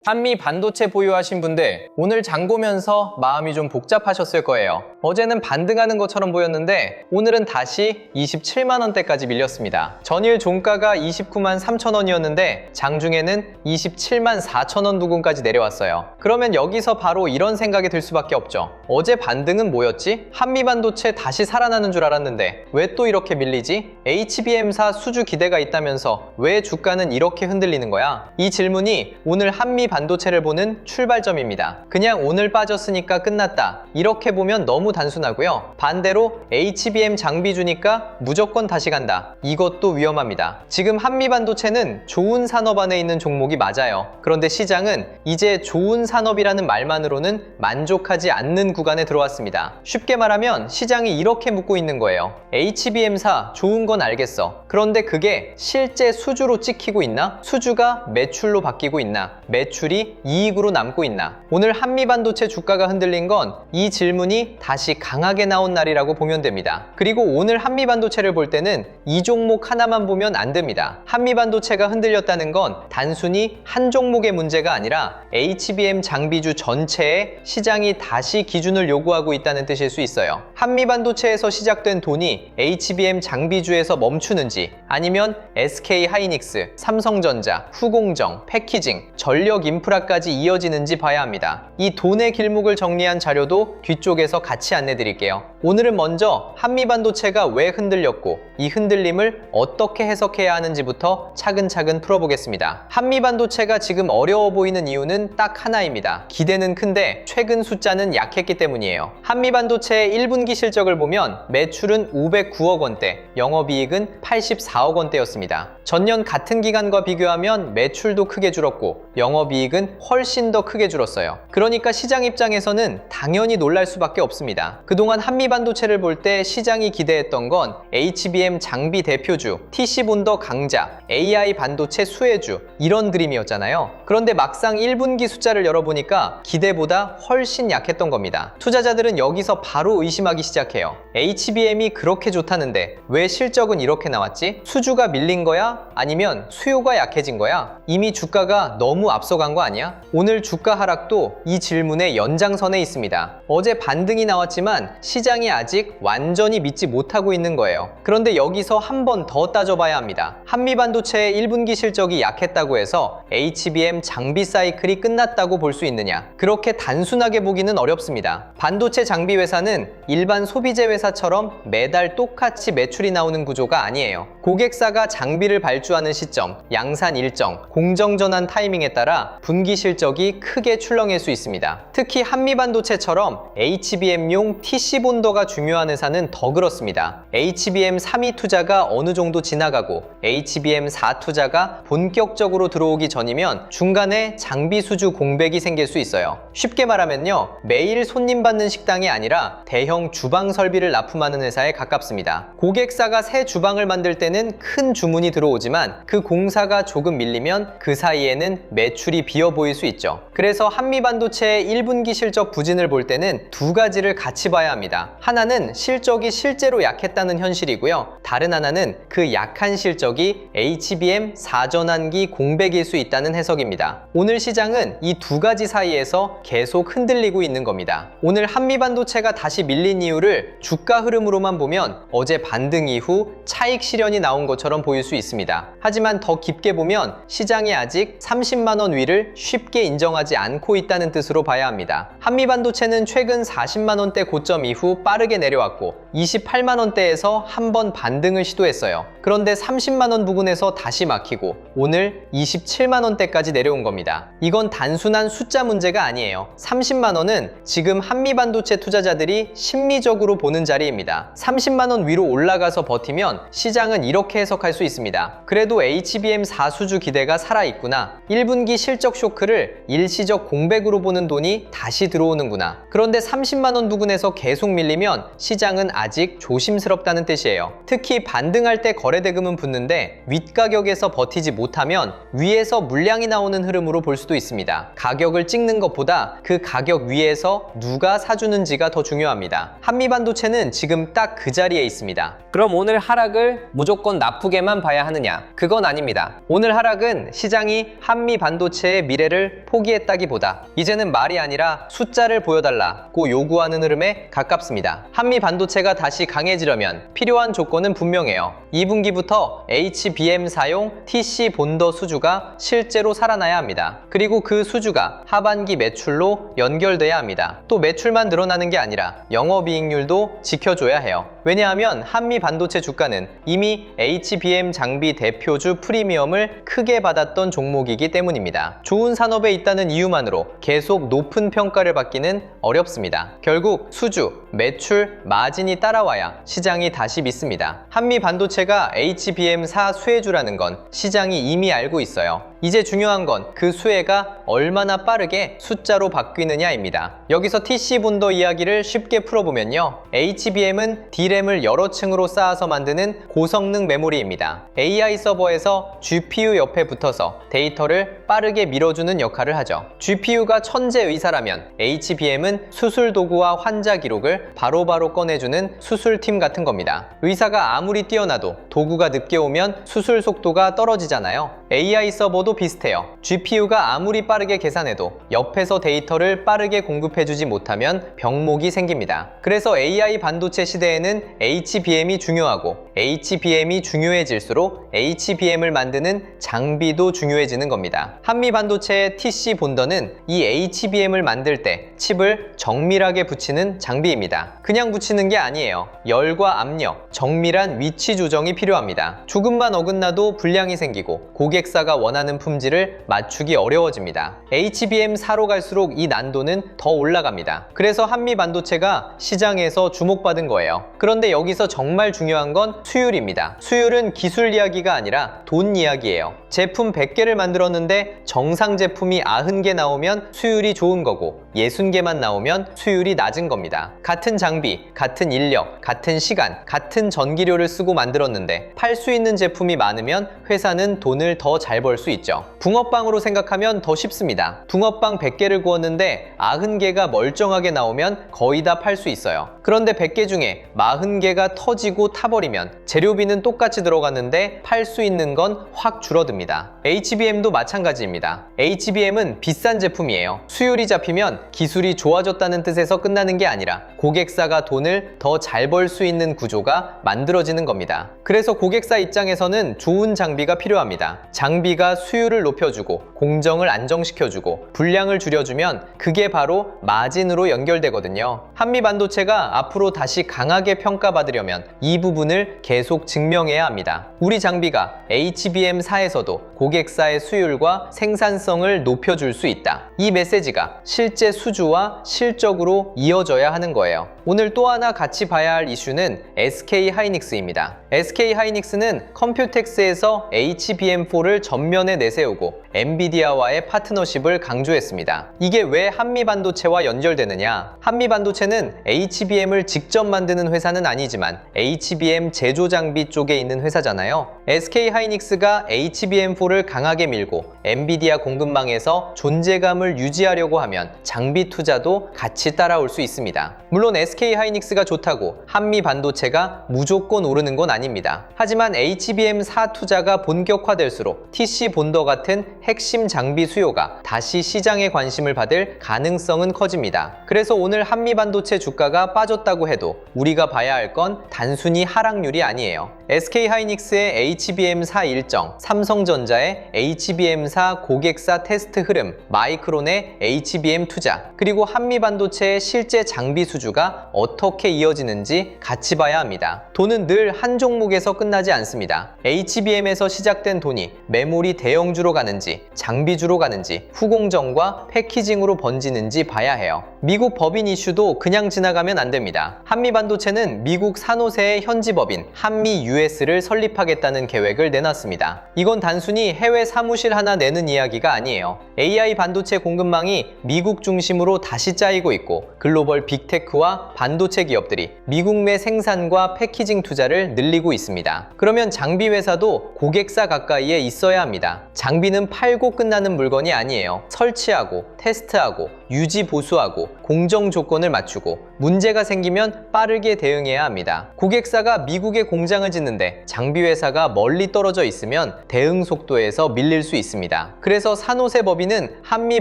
한미 반도체 보유하신 분들, 오늘 장 보면서 마음이 좀 복잡하셨을 거예요. 어제는 반등하는 것처럼 보였는데 오늘은 다시 27만 원대까지 밀렸습니다. 전일 종가가 29만 3천 원이었는데 장중에는 27만 4천 원 부근까지 내려왔어요. 그러면 여기서 바로 이런 생각이 들 수밖에 없죠. 어제 반등은 뭐였지? 한미 반도체 다시 살아나는 줄 알았는데 왜 또 이렇게 밀리지? HBM사 수주 기대가 있다면서 왜 주가는 이렇게 흔들리는 거야? 이 질문이 오늘 한미 반도체를 보는 출발점입니다. 그냥 오늘 빠졌으니까 끝났다, 이렇게 보면 너무 단순하고요. 반대로 HBM 장비 주니까 무조건 다시 간다, 이것도 위험합니다. 지금 한미 반도체는 좋은 산업 안에 있는 종목이 맞아요. 그런데 시장은 이제 좋은 산업이라는 말만으로는 만족하지 않는 구간에 들어왔습니다. 쉽게 말하면 시장이 이렇게 묻고 있는 거예요. HBM사 좋은 건 알겠어. 그런데 그게 실제 수주로 찍히고 있나? 수주가 매출로 바뀌고 있나? 매출이 이익으로 남고 있나? 오늘 한미반도체 주가가 흔들린 건 이 질문이 다시 강하게 나온 날이라고 보면 됩니다. 그리고 오늘 한미반도체를 볼 때는 이 종목 하나만 보면 안 됩니다. 한미반도체가 흔들렸다는 건 단순히 한 종목의 문제가 아니라 HBM 장비주 전체에 시장이 다시 기준을 요구하고 있다는 뜻일 수 있어요. 한미반도체에서 시작된 돈이 HBM 장비주에서 멈추는지, 아니면 SK하이닉스, 삼성전자, 후공정, 패키징, 전력 인프라까지 이어지는지 봐야 합니다. 이 돈의 길목을 정리한 자료도 뒤쪽에서 같이 안내드릴게요. 오늘은 먼저 한미반도체가 왜 흔들렸고 이 흔들림을 어떻게 해석해야 하는지부터 차근차근 풀어보겠습니다. 한미반도체가 지금 어려워 보이는 이유는 딱 하나입니다. 기대는 큰데 최근 숫자는 약했기 때문이에요. 한미반도체의 1분기 실적을 보면 매출은 509억 원대, 영업이익은 84억 원대였습니다. 전년 같은 기간과 비교하면 매출도 크게 줄었고 영업이익은 훨씬 더 크게 줄었어요. 그러니까 시장 입장에서는 당연히 놀랄 수밖에 없습니다. 그동안 한미반도체를 볼 때 시장이 기대했던 건 HBM 장비 대표주, TC본더 강자, AI 반도체 수혜주, 이런 그림이었잖아요. 그런데 막상 1분기 숫자를 열어보니까 기대보다 훨씬 약했던 겁니다. 투자자들은 여기서 바로 의심하기 시작해요. HBM이 그렇게 좋다는데 왜 실적은 이렇게 나왔지? 수주가 밀린 거야? 아니면 수요가 약해진 거야? 이미 주가가 너무 앞서간 거 아니야? 오늘 주가 하락도 이 질문의 연장선에 있습니다. 어제 반등이 나왔지만 시장이 아직 완전히 믿지 못하고 있는 거예요. 그런데 여기서 한 번 더 따져봐야 합니다. 한미반도체의 1분기 실적이 약했다고 해서 HBM 장비 사이클이 끝났다고 볼 수 있느냐? 그렇게 단순하게 보기는 어렵습니다. 반도체 장비 회사는 일반 소비재 회사처럼 매달 똑같이 매출이 나오는 구조가 아니에요. 고객사가 장비를 발주하는 시점, 양산 일정, 공정 전환 타이밍에 따라 분기 실적이 크게 출렁일 수 있습니다. 특히 한미반도체처럼 HBM용 TC본더가 중요한 회사는 더 그렇습니다. HBM 3위 투자가 어느 정도 지나가고 HBM 4 투자가 본격적으로 들어오기 전이면 중간에 장비 수주 공백이 생길 수 있어요. 쉽게 말하면요, 매일 손님 받는 식당이 아니라 대형 주방 설비를 납품하는 회사에 가깝습니다. 고객사가 새 주방을 만들 때는 큰 주문이 들어오지만 그 공사가 조금 밀리면 그 사이에는 매출이 비어 보일 수 있죠. 그래서 한미반도체의 1분기 실적 부진을 볼 때는 두 가지를 같이 봐야 합니다. 하나는 실적이 실제로 약했다는 현실이고요. 다른 하나는 그 약한 실적이 HBM 4전환기 공백일 수 있다는 해석입니다. 오늘 시장은 이 두 가지 사이에서 계속 흔들리고 있는 겁니다. 오늘 한미반도체가 다시 밀린 이유를 주가 흐름으로만 보면 어제 반등 이후 차익 실현이 나온 것처럼 보일 수 있습니다. 하지만 더 깊게 보면 시장이 아직 30만 원 위를 쉽게 인정하지 않고 있다는 뜻으로 봐야 합니다. 한미반도체는 최근 40만 원대 고점 이후 빠르게 내려왔고 28만 원대에서 한 번 반등을 시도했어요. 그런데 30만 원 부근에서 다시 막히고 오늘 27만 원대까지 내려온 겁니다. 이건 단순한 숫자 문제가 아니에요. 30만 원은 지금 한미반도체 투자자들이 심리적으로 보는 자리입니다. 30만 원 위로 올라가서 버티면 시장은 이렇게 해석할 수 있습니다. 그래도 HBM4 수주 기대가 살아있구나. 1분기 실적 쇼크를 일시적 공백으로 보는 돈이 다시 들어오는구나. 그런데 30만 원 부근에서 계속 밀리면 시장은 아직 조심스럽다는 뜻이에요. 특히 반등할 때 거래대금은 붙는데 윗가격에서 버티지 못하면 위에서 물량이 나오는 흐름으로 볼 수도 있습니다. 가격을 찍는 것보다 그 가격 위에서 누가 사주는지가 더 중요합니다. 한미반도체는 지금 딱 그 자리에 있습니다. 그럼 오늘 하락을 무조건 나쁘게만 봐야 하느냐? 그건 아닙니다. 오늘 하락은 시장이 한미반도체의 미래를 포기했다기보다 이제는 말이 아니라 숫자를 보여달라고 요구하는 흐름에 가깝습니다. 한미반도체가 다시 강해지려면 필요한 조건은 분명해요. 2분기부터 HBM4용 TC 본더 수주가 실제로 살아나야 합니다. 그리고 그 수주가 하반기 매출로 연결돼야 합니다. 또 매출만 늘어나는 게 아니라 영업이익률도 지켜줘야 해요. 왜냐하면 한미반도체 주가는 이미 HBM 장비 대표주 프리미엄을 크게 받았던 종목이기 때문입니다. 좋은 산업에 있다는 이유만으로 계속 높은 평가를 받기는 어렵습니다. 결국 수주, 매출, 마진이 따라와야 시장이 다시 믿습니다. 한미반도체가 HBM4 수혜주라는 건 시장이 이미 알고 있어요. 이제 중요한 건 그 수혜가 얼마나 빠르게 숫자로 바뀌느냐입니다. 여기서 TC 본더 이야기를 쉽게 풀어보면요. HBM은 D램을 여러 층으로 쌓아서 만드는 고성능 메모리입니다. AI 서버에서 GPU 옆에 붙어서 데이터를 빠르게 밀어주는 역할을 하죠. GPU가 천재의사라면 HBM은 수술 도구와 환자 기록을 바로바로 꺼내주는 수술팀 같은 겁니다. 의사가 아무리 뛰어나도 도구가 늦게 오면 수술 속도가 떨어지잖아요. AI 서버도 비슷해요. GPU가 아무리 빠르게 계산해도 옆에서 데이터를 빠르게 공급해주지 못하면 병목이 생깁니다. 그래서 AI 반도체 시대에는 HBM이 중요하고 HBM이 중요해질수록 HBM을 만드는 장비도 중요해지는 겁니다. 한미반도체의 TC 본더는 이 HBM을 만들 때 칩을 정밀하게 붙이는 장비입니다. 그냥 붙이는 게 아니에요. 열과 압력, 정밀한 위치 조정이 필요합니다. 조금만 어긋나도 불량이 생기고 고객사가 원하는 품질을 맞추기 어려워집니다. HBM4로 갈수록 이 난도는 더 올라갑니다. 그래서 한미반도체가 시장에서 주목받은 거예요. 그런데 여기서 정말 중요한 건 수율입니다. 수율은 기술 이야기가 아니라 돈 이야기예요. 제품 100개를 만들었는데 정상 제품이 90개 나오면 수율이 좋은 거고 60개만 나오면 수율이 낮은 겁니다. 같은 장비, 같은 인력, 같은 시간, 같은 전기료를 쓰고 만들었는데 팔 수 있는 제품이 많으면 회사는 돈을 더 잘 벌 수 있죠. 붕어빵으로 생각하면 더 쉽습니다. 붕어빵 100개를 구웠는데 90개가 멀쩡하게 나오면 거의 다 팔 수 있어요. 그런데 100개 중에 40개가 터지고 타버리면 재료비는 똑같이 들어갔는데 팔 수 있는 건 확 줄어듭니다. HBM도 마찬가지입니다. HBM은 비싼 제품이에요. 수율이 잡히면 기술이 좋아졌다는 뜻에서 끝나는 게 아니라 고객사가 돈을 더 잘 벌 수 있는 구조가 만들어지는 겁니다. 그래서 고객사 입장에서는 좋은 장비가 필요합니다. 장비가 수율을 높여주고 공정을 안정시켜주고 불량을 줄여주면 그게 바로 마진으로 연결되거든요. 한미반도체가 앞으로 다시 강하게 평가받으려면 이 부분을 계속 증명해야 합니다. 우리 장비가 HBM4에서도 고객사의 수율과 생산성을 높여줄 수 있다. 이 메시지가 실제 수주와 실적으로 이어져야 하는 거예요. 오늘 또 하나 같이 봐야 할 이슈는 SK하이닉스입니다. SK하이닉스는 컴퓨텍스에서 HBM4를 전면에 내세우고 엔비디아와의 파트너십을 강조했습니다. 이게 왜 한미반도체와 연결되느냐? 한미반도체는 HBM을 직접 만드는 회사는 아니지만 HBM 제조 장비 쪽에 있는 회사잖아요. SK하이닉스가 HBM4를 강하게 밀고 엔비디아 공급망에서 존재감을 유지하려고 하면 장비 투자도 같이 따라올 수 있습니다. 물론 SK하이닉스가 좋다고 한미반도체가 무조건 오르는 건 아닙니다. 하지만 HBM4 투자가 본격화될수록 TC 본더 같은 핵심 장비 수요가 다시 시장의 관심을 받을 가능성은 커집니다. 그래서 오늘 한미반도체 주가가 빠졌다고 해도 우리가 봐야 할 건 단순히 하락률이 아니에요. SK하이닉스의 HBM4 일정, 삼성전자의 HBM4 고객사 테스트 흐름, 마이크론의 HBM 투자, 그리고 한미반도체의 실제 장비 수주가 어떻게 이어지는지 같이 봐야 합니다. 돈은 늘 한 종목에서 끝나지 않습니다. HBM에서 시작된 돈이 메모리 대형주로 가는지, 장비주로 가는지, 후공정과 패키징으로 번지는지 봐야 해요. 미국 법인 이슈도 그냥 지나가면 안 됩니다. 한미반도체는 미국 산호세의 현지 법인 한미 US를 설립하겠다는 하겠다는 계획을 내놨습니다. 이건 단순히 해외 사무실 하나 내는 이야기가 아니에요. AI 반도체 공급망이 미국 중심으로 다시 짜이고 있고 글로벌 빅테크와 반도체 기업들이 미국 내 생산과 패키징 투자를 늘리고 있습니다. 그러면 장비 회사도 고객사 가까이에 있어야 합니다. 장비는 팔고 끝나는 물건이 아니에요. 설치하고 테스트하고 유지 보수하고 공정 조건을 맞추고 문제가 생기면 빠르게 대응해야 합니다. 고객사가 미국에 공장을 짓는데 장비 회사가 멀리 떨어져 있으면 대응 속도에서 밀릴 수 있습니다. 그래서 산호세 법인은 한미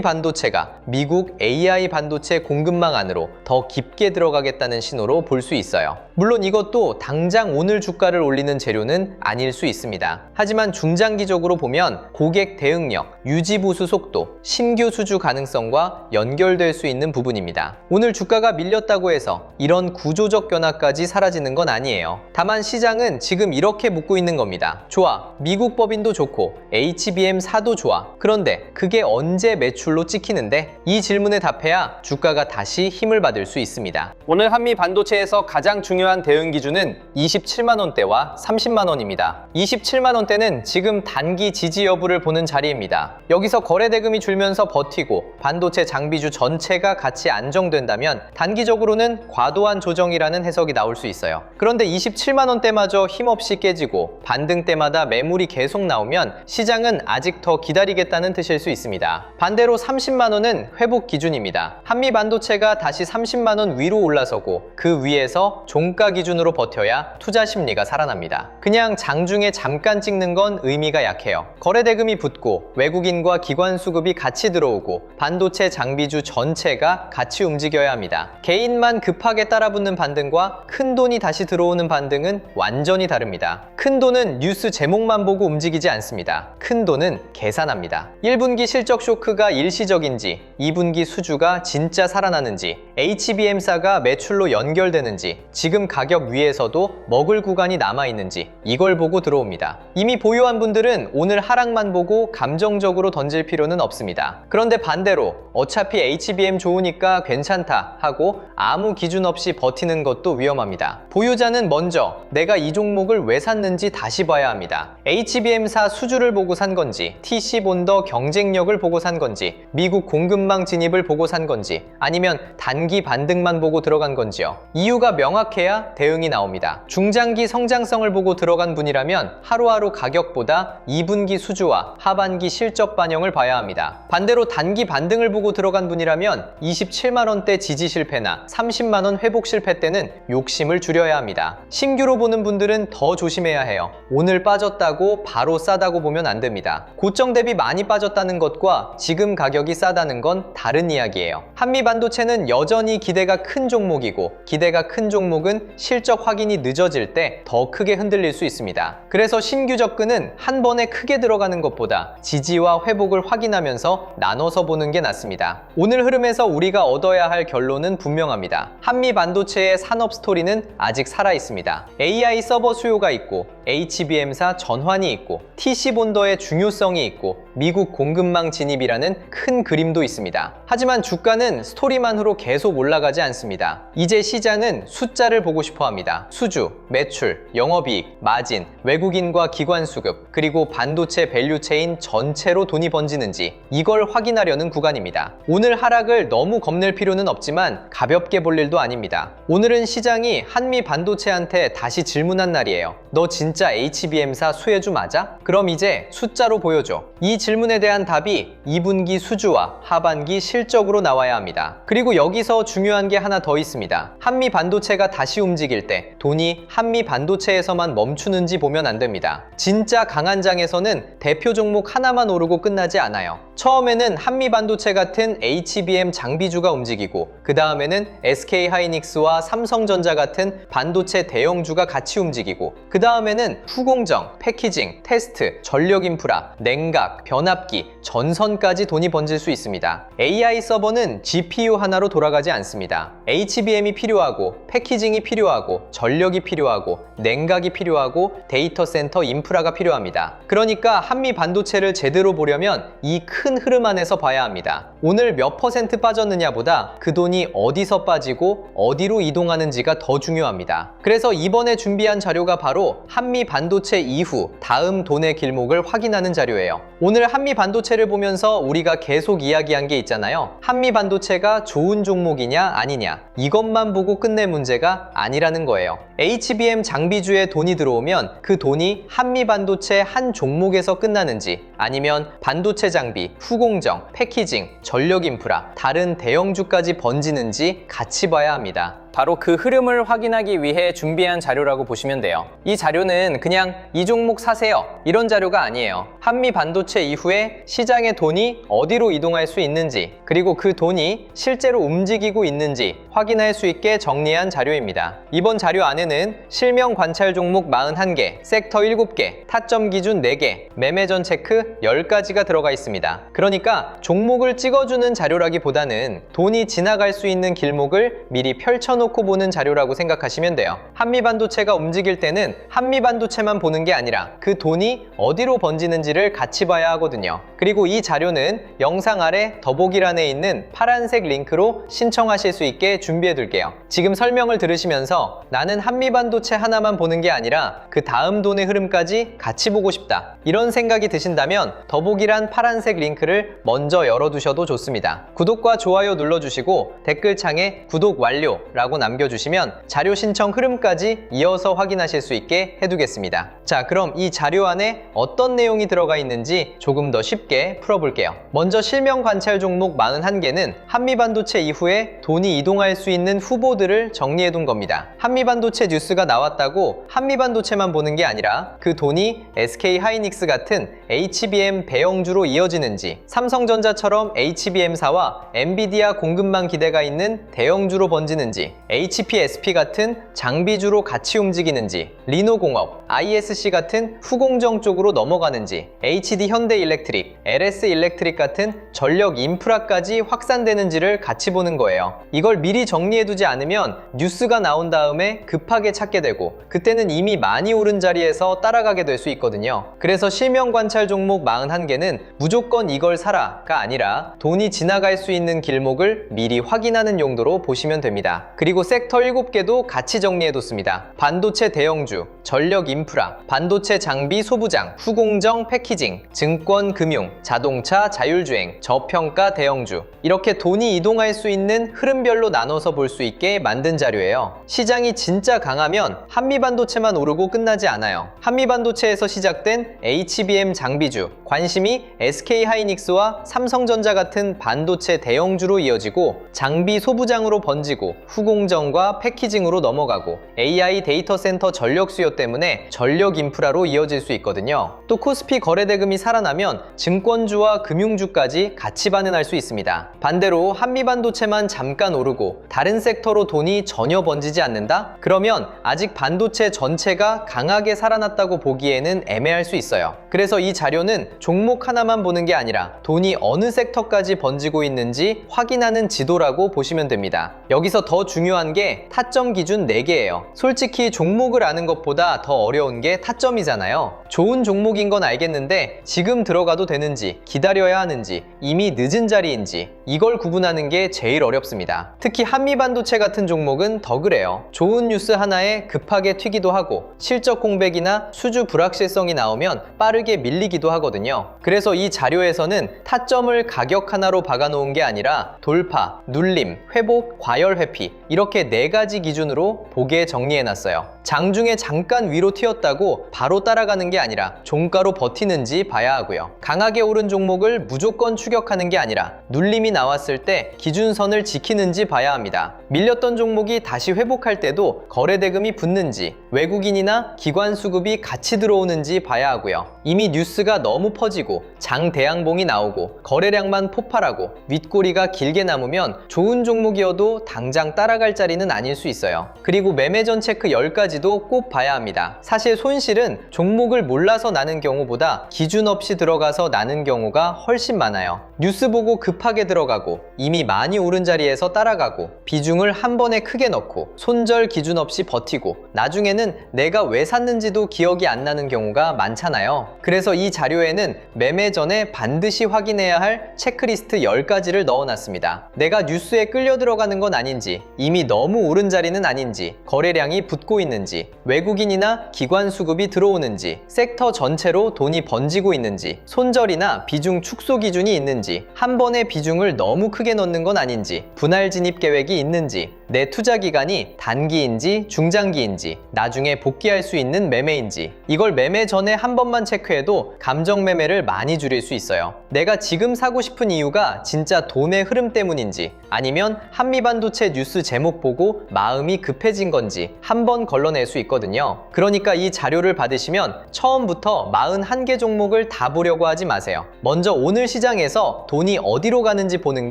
반도체가 미국 AI 반도체 공급망 안으로 더 깊게 들어가겠다는 신호로 볼 수 있어요. 물론 이것도 당장 오늘 주가를 올리는 재료는 아닐 수 있습니다. 하지만 중장기적으로 보면 고객 대응력, 유지 보수 속도, 신규 수주 가능성과 연결될 수 있는 부분입니다. 오늘 주가가 밀렸다고 해서 이런 구조적 변화까지 사라지는 건 아니에요. 다만 시장은 지금 이렇게 묻고 있는 겁니다. 좋아, 미국 법인도 좋고 HBM4도 좋아. 그런데 그게 언제 매출로 찍히는데? 이 질문에 답해야 주가가 다시 힘을 받을 수 있습니다. 오늘 한미 반도체에서 가장 중요한 대응 기준은 27만 원대와 30만 원입니다. 27만 원대는 지금 단기 지지 여부를 보는 자리입니다. 여기서 거래 대금이 줄면서 버티고 반도체 장비주 전체가 같이 안정된다면 단기적으로는 과도한 조정이라는 해석이 나올 수 있어요. 그런데 27만 원대마저 힘없이 깨지고 반등 때마다 매물이 계속 나오면 시장은 아직 더 기다리겠다는 뜻일 수 있습니다. 반대로 30만 원은 회복 기준입니다. 한미 반도체가 다시 30만 원 위로 올라서고 그 위에서 종가 기준으로 버텨야 투자 심리가 살아납니다. 그냥 장중에 잠깐 찍는 건 의미가 약해요. 거래 대금이 붙고 외국인과 기관 수급이 같이 들어오고 반도체 장비주 전체가 같이 움직여야 합니다. 개인만 급하게 따라붙는 반등과 큰 돈이 다시 들어오는 반등은 완전히 다릅니다. 큰 돈은 뉴스 제목만 보고 움직이지 않습니다. 큰 돈은 계산합니다. 1분기 실적 쇼크가 일시적인지 2분기 수주가 진짜 살아나는지 HBM4가 매출로 연결되는지 지금 가격 위에서도 먹을 구간이 남아있는지 이걸 보고 들어옵니다. 이미 보유한 분들은 오늘 하락만 보고 감정적으로 던질 필요는 없습니다. 그런데 반대로 어차피 HBM 좋으니까 괜찮다 하고 아무 기준 없이 버티는 것도 위험합니다. 보유자는 먼저 내가 이 종목을 왜 샀는지 다시 봐야 합니다. HBM4 수주를 보고 산 건지 TC 본더 경쟁력을 보고 산 건지 미국 공급망 진입을 보고 산 건지 아니면 단기 반등만 보고 들어간 건지요. 이유가 명확해야 대응이 나옵니다. 중장기 성장성을 보고 들어간 분이라면 하루하루 가격보다 2분기 수주와 하반기 실적 반영을 봐야 합니다. 반대로 단기 반등을 보고 들어간 분이라면 27만 원대 지지 실패나 30만 원 회복 실패 때는 욕심을 줄여야 합니다. 신규로 보는 분들은 더 조심해야 해요. 오늘 빠졌다고 바로 싸다고 보면 안 됩니다. 고점 대비 많이 빠졌다는 것과 지금 가격이 싸다는 건 다른 이야기예요. 한미 반도체는 여전히 기대가 큰 종목이고 기대가 큰 종목은 실적 확인이 늦어질 때 더 크게 흔들릴 수 있습니다. 그래서 신규 접근은 한 번에 크게 들어가는 것보다 지지와 회복을 확인하면서 나눠서 보는 게 낫습니다. 오늘 흐름에서 우리가 얻어야 할 결론은 분명합니다. 한미 반도체의 산업 스토리는 아직 살아있습니다. AI 서버 수요가 있고 HBM4 전환이 있고 TC 본더의 중요성이 있고 미국 공급망 진입이라는 큰 그림도 있습니다. 하지만 주가는 스토리만으로 계속 올라가지 않습니다. 이제 시장은 숫자를 보고 싶어 합니다. 수주, 매출, 영업이익, 마진, 외국인과 기관 수급, 그리고 반도체 밸류체인 전체로 돈이 번지는지 이걸 확인하려는 구간입니다. 오늘 하락을 너무 겁낼 필요는 없지만 가볍게 볼 일도 아닙니다. 오늘은 시장이 한미 반도체한테 다시 질문한 날이에요. 너 진짜 HBM4 수혜주 맞아? 그럼 이제 숫자로 보여줘. 이 질문에 대한 답이 2분기 수주와 하반기 실적으로 나와야 합니다. 그리고 여기서 중요한 게 하나 더 있습니다. 한미 반도체가 다시 움직일 때 돈이 한미 반도체에서만 멈추는지 보면 안 됩니다. 진짜 강한 장에서는 대표 종목 하나만 오르고 끝나지 않아요. 처음에는 한미 반도체 같은 HBM 장비주가 움직이고 그 다음에는 SK 하이닉스와 삼성전자 같은 반도체 대형주가 같이 움직이고 그 다음에는 후공정, 패키징, 테스트, 전력 인프라, 냉각, 변압기, 전선까지 돈이 번질 수 있습니다. AI 서버는 GPU 하나로 돌아가지 않습니다. HBM이 필요하고 패키징이 필요하고 전력이 필요하고 냉각이 필요하고 데이터 센터 인프라가 필요합니다. 그러니까 한미 반도체를 제대로 보려면 이 큰 흐름 안에서 봐야 합니다. 오늘 몇 퍼센트 빠졌느냐보다 그 돈이 어디서 빠지고 어디로 이동하는지가 더 중요합니다. 그래서 이번에 준비한 자료가 바로 한미 반도체 이후 다음 돈의 길목을 확인하는 자료예요. 오늘 한미 반도체를 보면서 우리가 계속 이야기한 게 있잖아요. 한미 반도체가 좋은 종목이냐 아니냐, 이것만 보고 끝낼 문제가 아니라는 거예요. HBM 장비주에 돈이 들어오면 그 돈이 한미 반도체 한 종목에서 끝나는지, 아니면 반도체 장비, 후공정, 패키징, 전력 인프라, 다른 대형주까지 번지는지 같이 봐야 합니다. 바로 그 흐름을 확인하기 위해 준비한 자료라고 보시면 돼요. 이 자료는 그냥 이 종목 사세요, 이런 자료가 아니에요. 한미 반도체 이후에 시장의 돈이 어디로 이동할 수 있는지, 그리고 그 돈이 실제로 움직이고 있는지 확인할 수 있게 정리한 자료입니다. 이번 자료 안에는 실명 관찰 종목 41개, 섹터 7개, 타점 기준 4개, 매매전 체크 10가지가 들어가 있습니다. 그러니까 종목을 찍어주는 자료라기보다는 돈이 지나갈 수 있는 길목을 미리 펼쳐놓고 보는 자료라고 생각하시면 돼요. 한미반도체가 움직일 때는 한미반도체만 보는 게 아니라 그 돈이 어디로 번지는지를 같이 봐야 하거든요. 그리고 이 자료는 영상 아래 더보기란에 있는 파란색 링크로 신청하실 수 있게 준비해 둘게요. 지금 설명을 들으시면서 나는 한미반도체 하나만 보는 게 아니라 그 다음 돈의 흐름까지 같이 보고 싶다, 이런 생각이 드신다면 더보기란 파란색 링크를 먼저 열어두셔도 좋습니다. 구독과 좋아요 눌러주시고 댓글창에 구독 완료 라고 남겨주시면 자료 신청 흐름까지 이어서 확인하실 수 있게 해두겠습니다. 자, 그럼 이 자료 안에 어떤 내용이 들어가 있는지 조금 더 쉽게 풀어볼게요. 먼저 실명 관찰 종목 41개는 한미반도체 이후에 돈이 이동할 수 있는 후보들을 정리해둔 겁니다. 한미반도체 뉴스가 나왔다고 한미반도체만 보는 게 아니라 그 돈이 SK하이닉스 같은 HBM 배형주로 이어지는지, 삼성전자처럼 HBM사와 엔비디아 공급망 기대가 있는 대형주로 번지는지, HPSP 같은 장비주로 같이 움직이는지, 리노공업, ISC 같은 후공정 쪽으로 넘어가는지, HD 현대일렉트릭, LS일렉트릭 같은 전력 인프라까지 확산되는지를 같이 보는 거예요. 이걸 미리 정리해두지 않으면 뉴스가 나온 다음에 급하게 찾게 되고 그때는 이미 많이 오른 자리에서 따라가게 될 수 있거든요. 그래서 실명 관찰 종목 41개는 무조건 이걸 사라가 아니라 돈이 지나갈 수 있는 길목을 미리 확인하는 용도로 보시면 됩니다. 그리고 섹터 7개도 같이 정리해뒀습니다. 반도체 대형주, 전력 인프라, 반도체 장비 소부장, 후공정 패키징, 증권 금융, 자동차 자율주행, 저평가 대형주, 이렇게 돈이 이동할 수 있는 흐름별로 나눠서 볼 수 있게 만든 자료예요. 시장이 진짜 강하면 한미반도체만 오르고 끝나지 않아요. 한미반도체에서 시작된 HBM 장비주, 관심이 SK하이닉스와 삼성전자 같은 반도체 대형주로 이어지고 장비 소부장으로 번지고 후공정과 패키징으로 넘어가고 AI 데이터 센터 전력 수요 때문에 전력 인프라로 이어질 수 있거든요. 또 코스피 거래대금이 살아나면 증권주와 금융주까지 같이 반응할 수 있습니다. 반대로 한미반도체만 잠깐 오르고 다른 섹터로 돈이 전혀 번지지 않는다? 그러면 아직 반도체 전체가 강하게 살아났다고 보기에는 애매할 수 있어요. 그래서 이 자료는 종목 하나만 보는 게 아니라 돈이 어느 섹터까지 번지고 있는지 확인하는 지도라고 보시면 됩니다. 여기서 더 중요한 게 타점 기준 4개예요. 솔직히 종목을 아는 것보다 더 어려운 게 타점이잖아요. 좋은 종목인 건 알겠는데 지금 들어가도 되는지, 기다려야 하는지, 이미 늦은 자리인지, 이걸 구분하는 게 제일 어렵습니다. 특히 한미반도체 같은 종목은 더 그래요. 좋은 뉴스 하나에 급하게 튀기도 하고 실적 공백이나 수주 불확실성이 나오면 빠르게 밀리기도 하거든요. 그래서 이 자료에서는 타점을 가격 하나로 박아놓은 게 아니라 돌파, 눌림, 회복, 과열 회피, 이렇게 4가지 기준으로 보게 정리해놨어요. 장중에 잠깐 위로 튀었다고 바로 따라가는 게 아니라 종가로 버티는지 봐야 하고요. 강하게 오른 종목을 무조건 추격하는 게 아니라 눌림이 나왔을 때 기준선을 지키는지 봐야 합니다. 밀렸던 종목이 다시 회복할 때도 거래대금이 붙는지, 외국인이나 기관 수급이 같이 들어오는지 봐야 하고요. 이미 뉴스가 너무 퍼지고 장대양봉이 나오고 거래량만 폭발하고 윗꼬리가 길게 남으면 좋은 종목이어도 당장 따라갈 자리는 아닐 수 있어요. 그리고 매매전 체크 10가지도 꼭 봐야 합니다. 사실 손실은 종목을 몰라서 나는 경우보다 기준 없이 들어가서 나는 경우가 훨씬 많아요. 뉴스 보고 급하게 들어가고 이미 많이 오른 자리에서 따라가고 비중을 한 번에 크게 넣고 손절 기준 없이 버티고 나중에는 내가 왜 샀는지도 기억이 안 나는 경우가 많잖아요. 그래서 이 자료에는 매매 전에 반드시 확인해야 할 체크리스트 10가지를 넣어놨습니다. 내가 뉴스에 끌려 들어가는 건 아닌지, 이미 너무 오른 자리는 아닌지, 거래량이 붙고 있는지, 외국인이나 기관 수급이 들어오는지, 섹터 전체로 돈이 번지고 있는지, 손절이나 비중 축소 기준이 있는지, 한 번에 비중을 너무 크게 넣는 건 아닌지, 분할 진입 계획이 있는지, 내 투자 기간이 단기인지 중장기인지, 나중에 복귀할 수 있는 매매인지, 이걸 매매 전에 한 번만 체크해도 감정 매매를 많이 줄일 수 있어요. 내가 지금 사고 싶은 이유가 진짜 돈의 흐름 때문인지, 아니면 한미반도체 뉴스 제목 보고 마음이 급해진 건지 한 번 걸러낼 수 있거든요. 그러니까 이 자료를 받으시면 처음부터 41개 종목을 다 보려고 하지 마세요. 먼저 오늘 시장에서 돈이 어디로 가는지 보는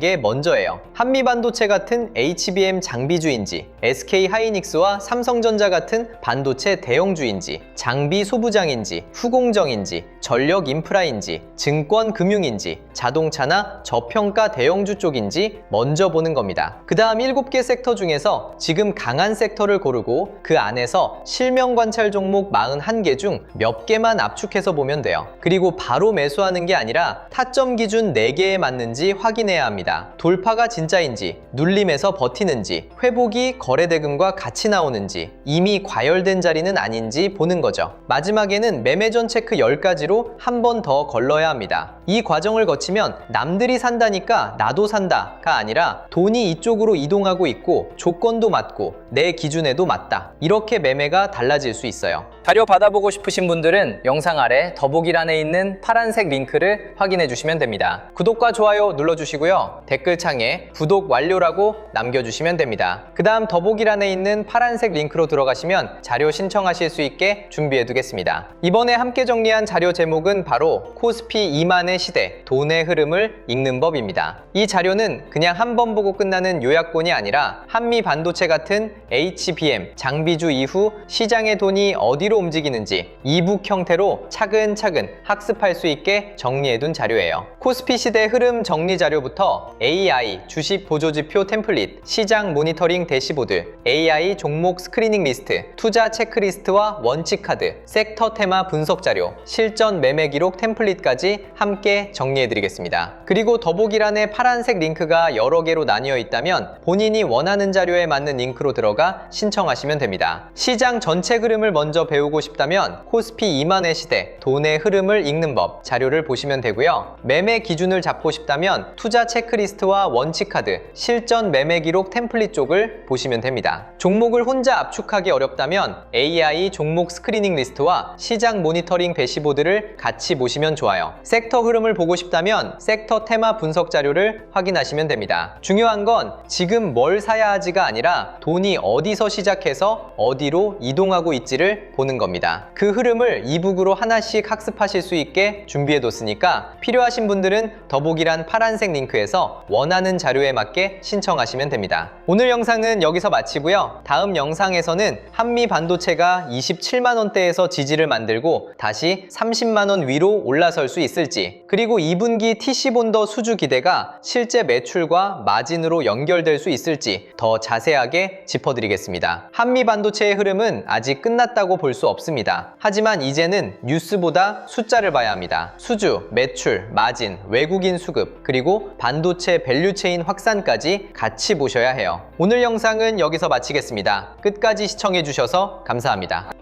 게 먼저예요. 한미반도체 같은 HBM 장비주인지, SK하이닉스와 삼성전자 같은 반도체 대형주인지, 장비 소부장인지, 후공정인지, 전력 인프라인지, 증권 금융인지, 자동차나 저평가 대형주 쪽인지 먼저 보는 겁니다. 그 다음 7개 섹터 중에서 지금 강한 섹터를 고르고 그 안에서 실명 관찰 종목 41개 중 몇 개만 압축해서 보면 돼요. 그리고 바로 매수하는 게 아니라 타점 기준 4개에 맞는지 확인해야 합니다. 돌파가 진짜인지, 눌림에서 버티는지, 회복이 거래대금과 같이 나오는지, 이미 과열된 자리는 아닌지 보는 거죠. 마지막에는 매매 전 체크 10가지로 한 번 더 걸러야 합니다. 이 과정을 거치면 남들이 산다니까 나도 산다가 아니라 돈이 이쪽으로 이동하고 있고 조건도 맞고 내 기준에도 맞다, 이렇게 매매가 달라질 수 있어요. 자료 받아보고 싶으신 분들은 영상 아래 더보기란에 있는 파란색 링크를 확인해 주시면 됩니다. 구독과 좋아요 눌러주시고요. 댓글창에 구독 완료라고 남겨주시면 됩니다. 그 다음 더보기란에 있는 파란색 링크로 들어가시면 자료 신청하실 수 있게 준비해 두겠습니다. 이번에 함께 정리한 자료 제목은 바로 코스피 2만의 시대, 돈의 흐름을 읽는 법입니다. 이 자료는 그냥 한 번 보고 끝나는 요약본이 아니라 한미 반도체 같은 HBM 장비주 이후 시장의 돈이 어디로 움직이는지 이북 형태로 차근차근 학습할 수 있게 정리해둔 자료예요. 코스피 시대 흐름 정리 자료부터 AI 주식 보조지표 템플릿, 시장 모니터링 대시보드, AI 종목 스크리닝 리스트, 투자 체크리스트와 원칙 카드, 섹터 테마 분석 자료, 실전 매매 기록 템플릿까지 함께 정리해드리겠습니다. 그리고 더보기란에 파란색 링크가 여러 개로 나뉘어 있다면 본인이 원하는 자료에 맞는 링크로 들어가 신청하시면 됩니다. 시장 전체 흐름을 먼저 배우고 싶다면 코스피 2만의 시대, 돈의 흐름을 읽는 법 자료를 보시면 되고요. 매매 기준을 잡고 싶다면 투자 체크리스트와 원칙 카드, 실전 매매 기록 템플릿 쪽을 보시면 됩니다. 종목을 혼자 압축하기 어렵다면 AI 종목 스크리닝 리스트와 시장 모니터링 대시보드를 같이 보시면 좋아요. 섹터 흐름을 보고 싶다면 섹터 테마 분석 자료를 확인하시면 됩니다. 중요한 건 지금 뭘 사야 하지가 아니라 돈이 어디서 시작해서 어디로 이동하고 있지를 보는 겁니다. 그 흐름을 이북으로 하나씩 학습하실 수 있게 준비해뒀으니까 필요하신 분들은 더보기란 파란색 링크에서 원하는 자료에 맞게 신청하시면 됩니다. 오늘 영상은 여기서 마치고요. 다음 영상에서는 한미 반도체가 27만원대에서 지지를 만들고 다시 30만원 위로 올라설 수 있을지, 그리고 2분기 TC본더 수주 기대가 실제 매출과 마진으로 연결될 수 있을지 더 자세하게 짚어드리겠습니다. 한미 반도체의 흐름은 아직 끝났다고 볼 수 없습니다. 하지만 이제는 뉴스보다 숫자를 봐야 합니다. 수주, 매출, 마진, 외국인 수급, 그리고 반도체 밸류체인 확산까지 같이 보셔야 해요. 오늘 영상은 여기서 마치겠습니다. 끝까지 시청해주셔서 감사합니다.